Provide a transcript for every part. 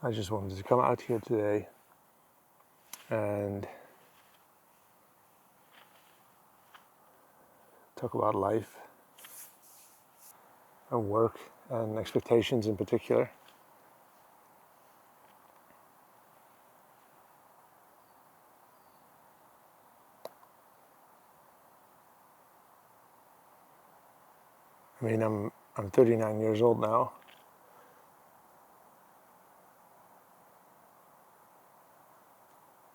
I just wanted to come out here today and talk about life and work and expectations in particular. I mean, I'm 39 years old now,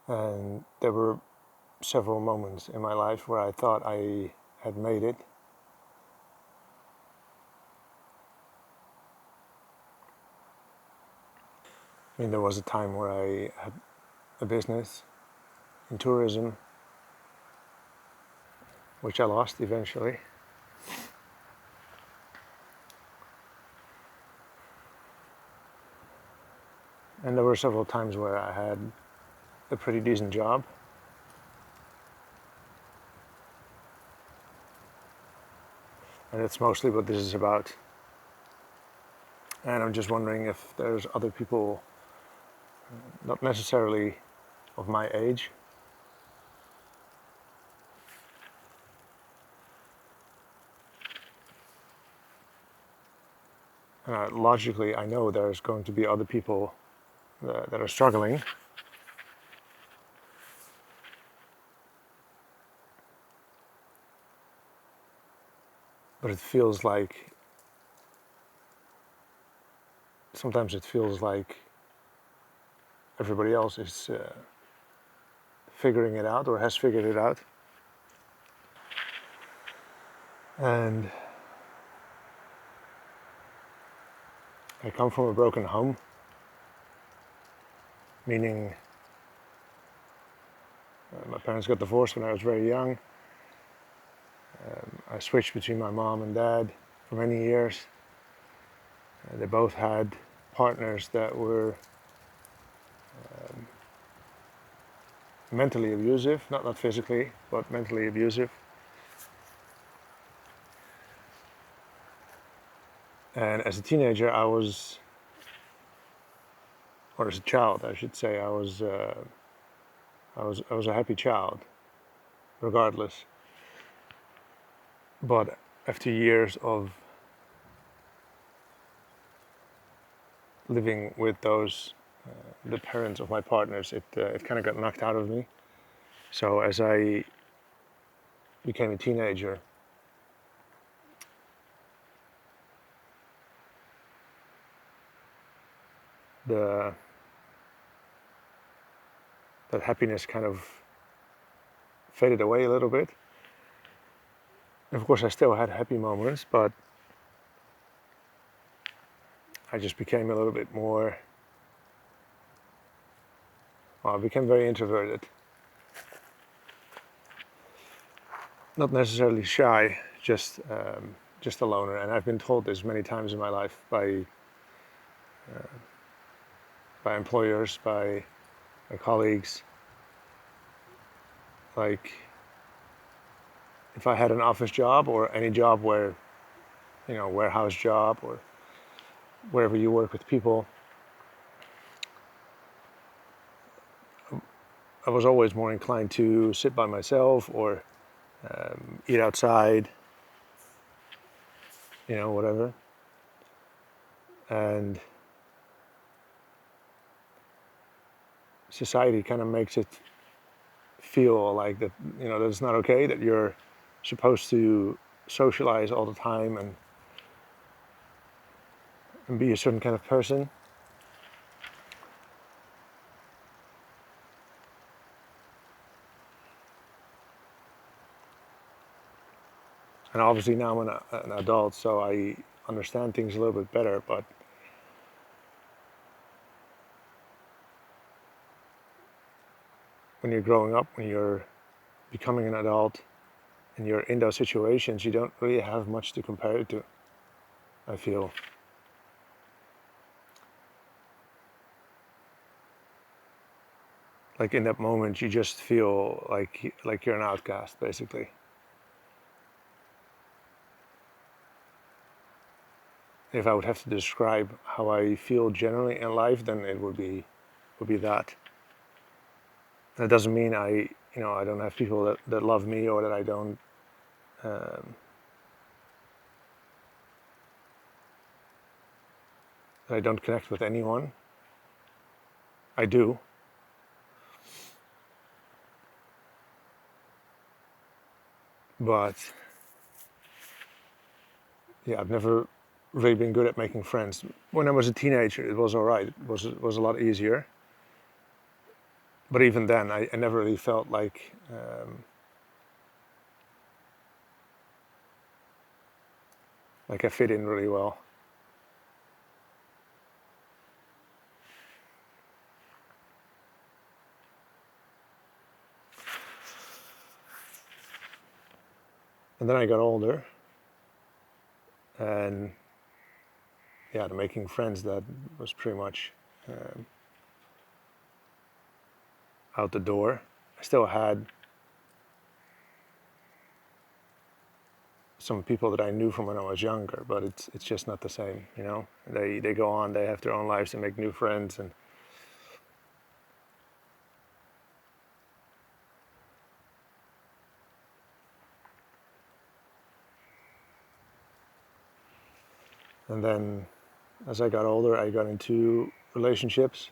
and there were several moments in my life where I thought I had made it. I mean, there was a time where I had a business in tourism, which I lost eventually. And there were several times where I had a pretty decent job. And it's mostly what this is about. And I'm just wondering if there's other people, not necessarily of my age, logically I know there's going to be other people that are struggling. But sometimes it feels like everybody else is figuring it out or has figured it out. And I come from a broken home, meaning my parents got divorced when I was very young. I switched between my mom and dad for many years. They both had partners that were mentally abusive, not physically, but mentally abusive. And as a teenager, or as a child, I should say, I was a happy child, regardless. But after years of living with the parents of my partners, it kind of got knocked out of me. So as I became a teenager, that happiness kind of faded away a little bit. And of course, I still had happy moments, but I just became a little bit more. Well, I became very introverted. Not necessarily shy, just a loner. And I've been told this many times in my life by employers, by my colleagues. Like, if I had an office job or any job where, warehouse job or wherever you work with people, I was always more inclined to sit by myself or eat outside, whatever. And society kind of makes it feel like that, that it's not okay, that you're supposed to socialize all the time and be a certain kind of person. And obviously now I'm an adult, so I understand things a little bit better, but when you're growing up, when you're becoming an adult, and you're in those situations, you don't really have much to compare it to, I feel. Like in that moment, you just feel like you're an outcast, basically. If I would have to describe how I feel generally in life, then it would be that. That doesn't mean I don't have people that love me, or that um, I don't connect with anyone. I do, but yeah, I've never really been good at making friends. When I was a teenager, it was all right. It was a lot easier. But even then, I never really felt like I fit in really well. And then I got older, and yeah, the making friends, that was pretty much um, out the door. I still had some people that I knew from when I was younger, but it's just not the same, you know. They go on, they have their own lives, they make new friends, and then as I got older, I got into relationships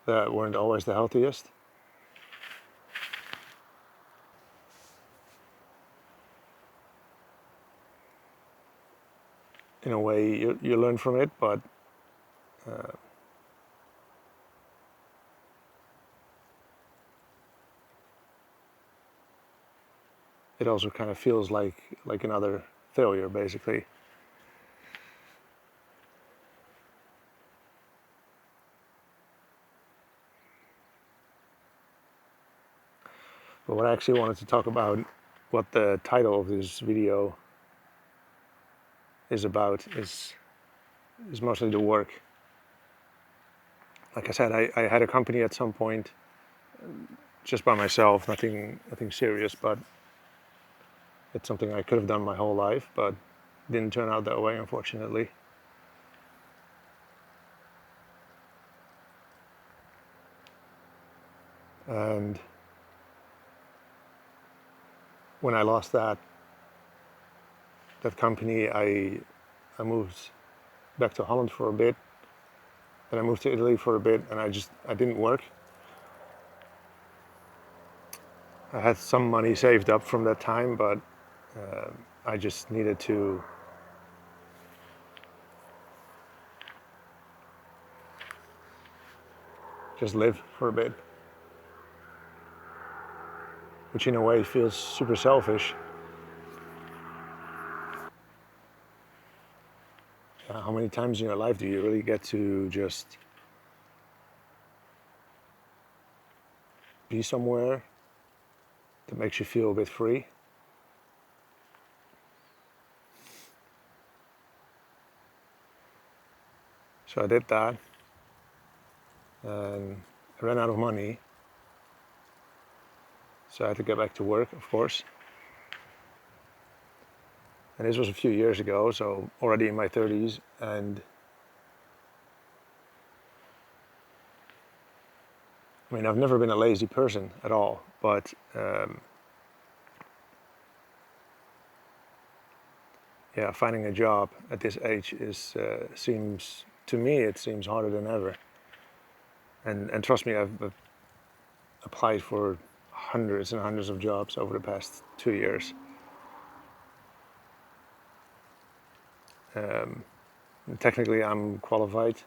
that weren't always the healthiest. In a way, you learn from it, but uh, it also kind of feels like another failure, basically. But what I actually wanted to talk about, what the title of this video is about, is mostly the work. Like I said, I had a company at some point, just by myself, nothing serious, but it's something I could have done my whole life, but didn't turn out that way, unfortunately. And when I lost that company, I moved back to Holland for a bit. Then I moved to Italy for a bit, and I didn't work. I had some money saved up from that time, but I just needed to just live for a bit, which in a way feels super selfish. How many times in your life do you really get to just be somewhere that makes you feel a bit free? So I did that, and I ran out of money, so I had to get back to work, of course. And this was a few years ago, so already in my 30s, and I mean, I've never been a lazy person at all, but yeah, finding a job at this age seems, to me, it seems harder than ever. And trust me, I've applied for hundreds and hundreds of jobs over the past 2 years. Um, Technically, I'm qualified,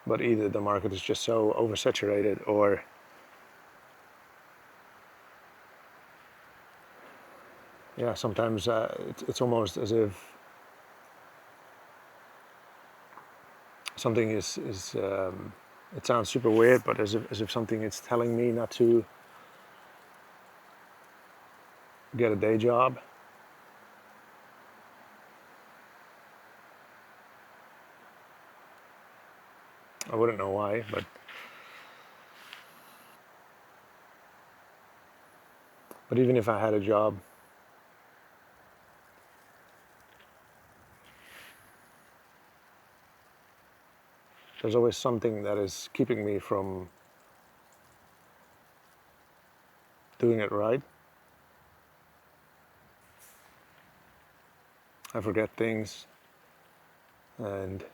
but either the market is just so oversaturated, or yeah, sometimes it's almost as if something is it sounds super weird, but as if something is telling me not to get a day job. I wouldn't know why, but But even if I had a job, there's always something that is keeping me from doing it right. I forget things and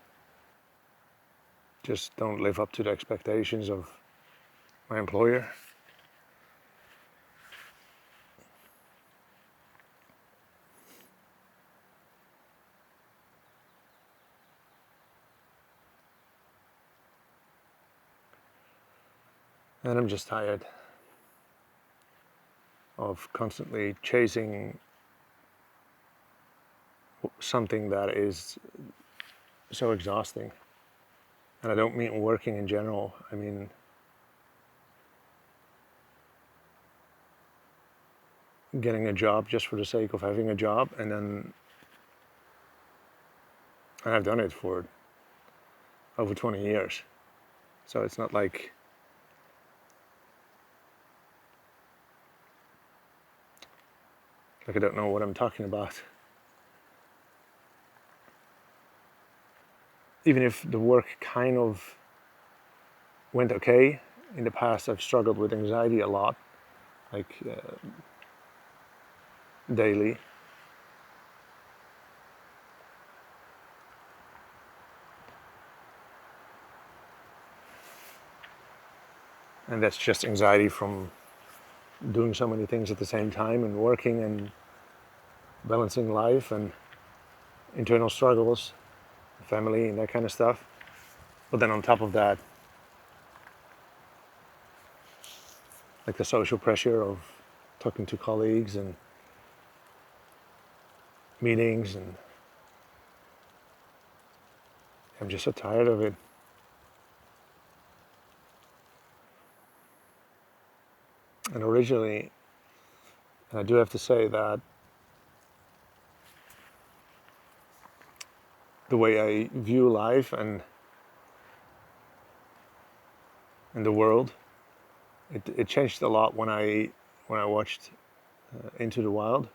just don't live up to the expectations of my employer. And I'm just tired of constantly chasing something that is so exhausting. And I don't mean working in general. I mean getting a job just for the sake of having a job, and I've done it for over 20 years. So it's not like I don't know what I'm talking about. Even if the work kind of went okay, in the past I've struggled with anxiety a lot, like daily. And that's just anxiety from doing so many things at the same time and working and balancing life and internal struggles, family and that kind of stuff. But then on top of that, like the social pressure of talking to colleagues and meetings, and I'm just so tired of it. And originally, and I do have to say that the way I view life and the world, it changed a lot when I watched Into the Wild.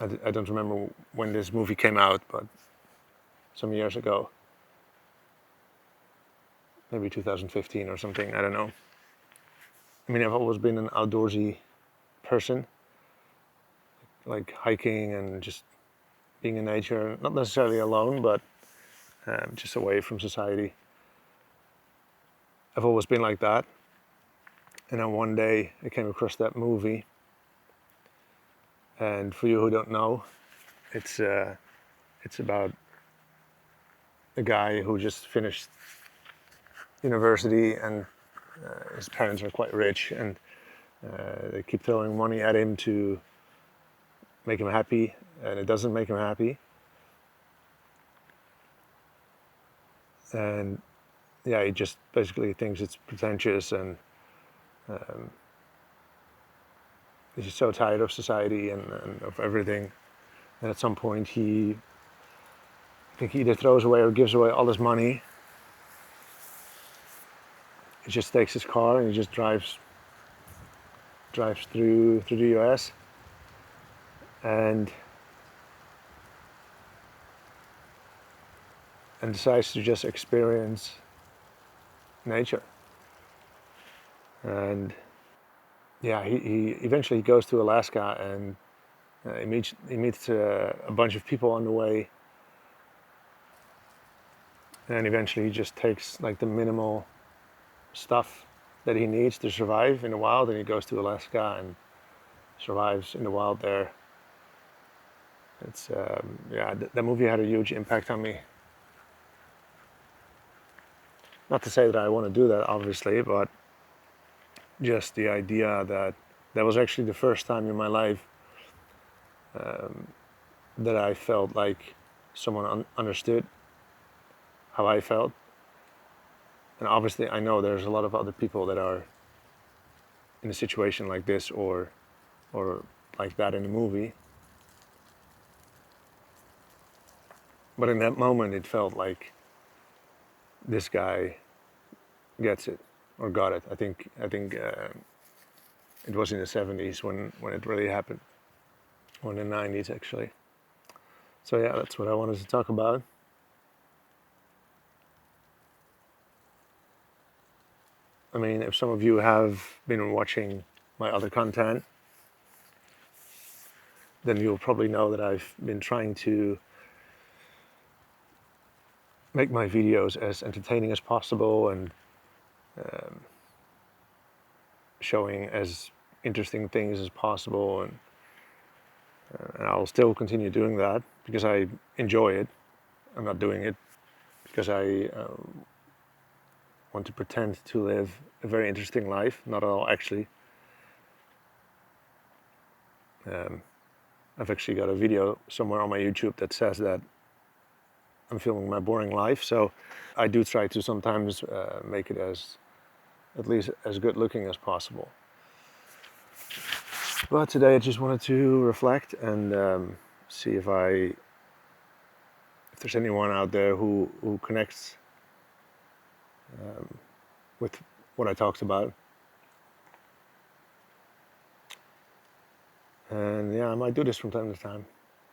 I don't remember when this movie came out, but some years ago, maybe 2015 or something. I don't know. I mean, I've always been an outdoorsy person, like hiking and just being in nature, not necessarily alone, but just away from society. I've always been like that. And then one day I came across that movie. And for you who don't know, it's about a guy who just finished university, and his parents are quite rich, and they keep throwing money at him to make him happy, and it doesn't make him happy. And yeah, he just basically thinks it's pretentious, and he's just so tired of society and of everything. And at some point, I think he either throws away or gives away all his money. He just takes his car and he just drives through the U.S. and decides to just experience nature. And yeah, he eventually goes to Alaska, and he meets a bunch of people on the way, and eventually he just takes like the minimal stuff that he needs to survive in the wild, and he goes to Alaska and survives in the wild there. It's yeah, that movie had a huge impact on me. Not to say that I want to do that, obviously, but just the idea that that was actually the first time in my life that I felt like someone understood how I felt. And obviously, I know there's a lot of other people that are in a situation like this, or like that in the movie. But in that moment, it felt like this guy gets it. or got it. I think it was in the 70s when it really happened, or in the 90s actually. So yeah, that's what I wanted to talk about. I mean, if some of you have been watching my other content, then you'll probably know that I've been trying to make my videos as entertaining as possible and showing as interesting things as possible, and I'll still continue doing that because I enjoy it. I'm not doing it because I want to pretend to live a very interesting life. Not at all, actually. I've actually got a video somewhere on my YouTube that says that I'm filming my boring life. So I do try to sometimes make it as at least as good looking as possible. But today I just wanted to reflect and see if there's anyone out there who connects with what I talked about. And yeah, I might do this from time to time.